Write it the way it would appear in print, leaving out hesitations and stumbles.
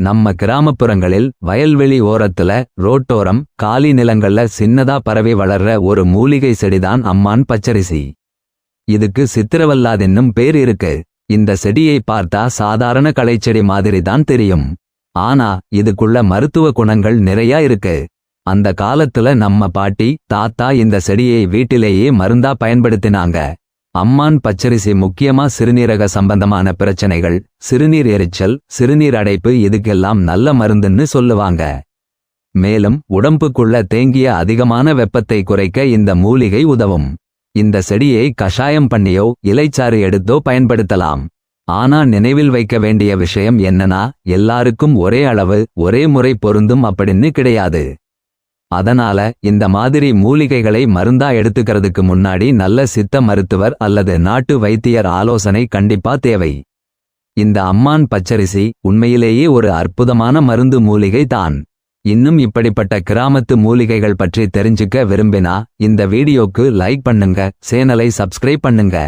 நம்ம கிராமப்புறங்களில் வயல்வெளி ஓரத்துல, ரோட்டோரம், காலி நிலங்கள்ல சின்னதா பரவி வளர்ற ஒரு மூலிகை செடிதான் அம்மான் பச்சரிசி. இதுக்கு சித்திரவல்லாதென்னும் பேர் இருக்கு. இந்த செடியை பார்த்தா சாதாரண களைச்செடி மாதிரி தான் தெரியும். ஆனா இதுக்குள்ள மருத்துவ குணங்கள் நிறைய இருக்கு. அந்த காலத்துல நம்ம பாட்டி தாத்தா இந்த செடியை வீட்டிலேயே மருந்தா பயன்படுத்தினாங்க. அம்மான் பச்சரிசி முக்கியமா சிறுநீரக சம்பந்தமான பிரச்சனைகள், சிறுநீர் எரிச்சல், சிறுநீர் அடைப்பு இதுக்கெல்லாம் நல்ல மருந்துன்னு சொல்லுவாங்க. மேலும் உடம்புக்குள்ள தேங்கிய அதிகமான வெப்பத்தை குறைக்க இந்த மூலிகை உதவும். இந்த செடியை கஷாயம் பண்ணியோ இலைச்சாறு எடுத்தோ பயன்படுத்தலாம். ஆனா நினைவில் வைக்க வேண்டிய விஷயம் என்னன்னா, எல்லாருக்கும் ஒரே அளவு ஒரே முறை பொருந்தும் அப்படின்னு கிடையாது. அதனால இந்த மாதிரி மூலிகைகளை மருந்தா எடுத்துக்கிறதுக்கு முன்னாடி நல்ல சித்த மருத்துவர் அல்லது நாட்டு வைத்தியர் ஆலோசனை கண்டிப்பா தேவை. இந்த அம்மான் பச்சரிசி உண்மையிலேயே ஒரு அற்புதமான மருந்து மூலிகை தான். இன்னும் இப்படிப்பட்ட கிராமத்து மூலிகைகள் பற்றி தெரிஞ்சுக்க விரும்பினா இந்த வீடியோக்கு லைக் பண்ணுங்க, சேனலை சப்ஸ்கிரைப் பண்ணுங்க.